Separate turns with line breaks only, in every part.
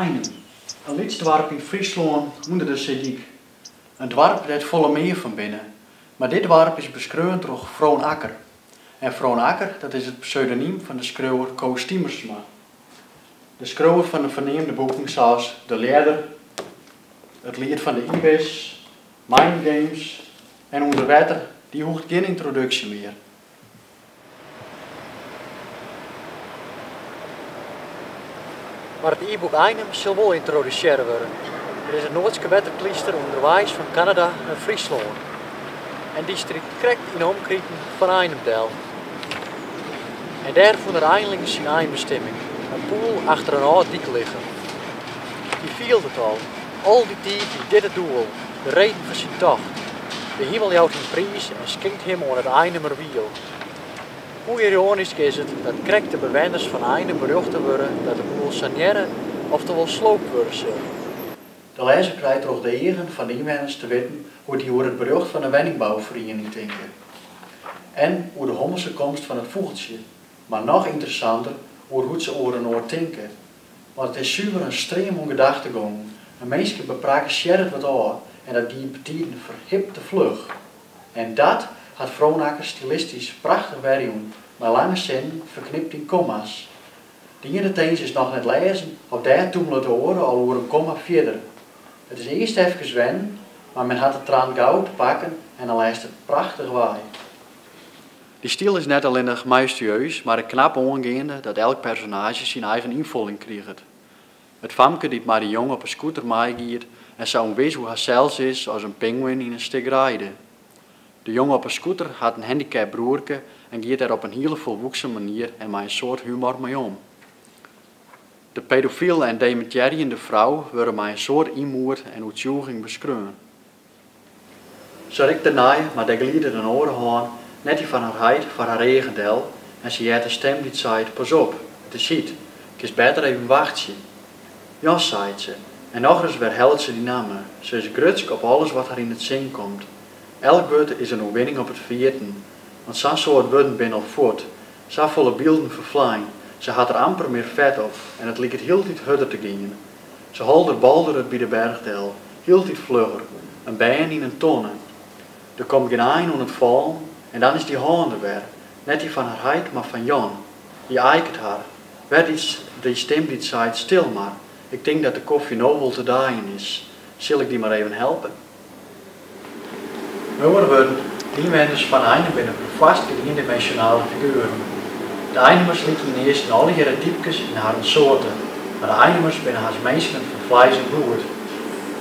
Einem, een lidsdorp in Friesland onder de Zeediek. Een dorp dat volle meer van binnen. Maar dit dorp is beschreven door Vroon Akker. En Vroon Akker, dat is het pseudoniem van de schrijver Koos Stiemersma. De schrijver van de verneemde boeken zoals De Leerder, Het Lied van de Ibis, Mind Games en Onder Water, die hoeft geen introductie meer.
Maar het e-book Einem zal wel introduceren worden. Er is een Noordse wetterklister onderwijs van Canada en Friesland. En die strikt correct in de omkrieken van Einemdel. En daar vond er eindelijk zijn eindbestemming. Een poel achter een oud dik liggen. Die viel het al die tijd die dit het doel, de reden van zijn tocht. De hemel jouwt in prijs en skinkt hem aan het Einemer wiel. Hoe ironisch is het dat correct de bewoners van Einem berucht worden dat de boel saneren oftewel sloopt worden zullen.
De lezer krijgt toch de eigen van de inwoners te weten hoe die over het berucht van de woningbouwvereniging denken. En hoe de hommelse komst van het vogeltje. Maar nog interessanter, hoe het ze over een oor denken. Want het is zuiver een stream om gedachtegang. Een mensje bepraken scherret wat aan en dat die betiden verhipte vlug. En dat had Vroon Akker stilistisch prachtig werken, maar lange zin verknipt in komma's. Die in het eens is nog net lezen, of daar toemelen de oren al over een komma verder. Het is eerst even wennen, maar men had het traan goud te pakken en dan lijst het prachtig waai. Die stil is net alleen nog majestueus, maar een knap ongeende dat elk personage zijn eigen invulling krijgt. Het famke die maar de jongen op een scooter meegiet en zou wezen hoe hij zelfs is als een pinguïn in een stuk rijden. De jongen op een scooter had een handicap broerke en giet er op een hele volwassen manier en met een soort humor mee om. De pedofiele en dementerende vrouw worden met een soort inmoer en uitzoeging beschreven. Zo rikt de naai, maar de glieden de oren aan, net die van haar heid voor haar eigen deel, en ze heeft een stem die zei: pas op, het is ziet, ik is beter even wachten. Ja, zei ze, en nog eens herhaalt ze die namen. Ze is grutsk op alles wat haar in het zin komt. Elk woord is een overwinning op het vierten, want zo'n soort woorden ben al voort, zo volle beelden vervlaan. Ze had er amper meer vet op en het liep het heel tijd harder te gingen. Ze holde balder het bij de bergdel, heel tijd vlugger, een bijen in een tonne. Er komt geen eind aan het vallen en dan is die handen weer, net die van haar heid, maar van Jan. Die eikert haar, werd die stem die zei: stil maar, ik denk dat de koffie nou wel te daaien is. Zal ik die maar even helpen? Nu worden die inwoners van Einem binnen vast eendimensionale figuren. De Einemers lieten in eerst in alle jaren diepjes in haar soorten, maar de Einemers binnen haar mensen van vlees en bloed.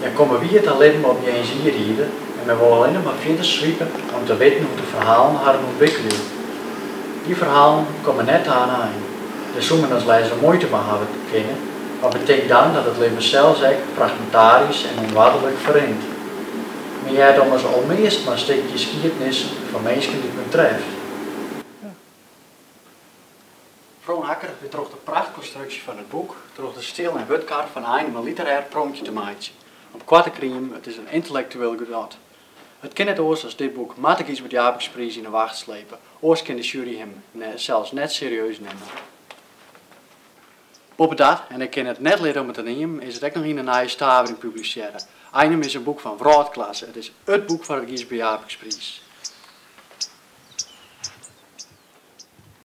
Ja, komen we het alleen op je eens hier rieden en we willen alleen maar verder zwiepen om te weten hoe de verhalen haar ontwikkelen. Die verhalen komen net aan eind. De sommen als lezer moeite van hebben te kennen, maar betekent dan dat het leven zelfs fragmentarisch en onwaardelijk verrengt. Maar jij hebt dan al meest maar een stukje geschiedenis van mensen die het betreft. Vroon Akker betrof de prachtconstructie van het boek, droeg de stil en wutkaart van Einem een literair pronkje te maken. Op korte kriem, het is een intellectueel genot. Het kan het oors als dit boek matig iets met de Jabeksprijs in de wacht slepen. Oors kan de jury hem zelfs net serieus nemen. Boven dat, en ik kan het net leren om het te nemen, is het ook nog in een nieuwe stavering publiceren. Einem is een boek van wereldklasse. Het is het boek van de Jabeksprijs.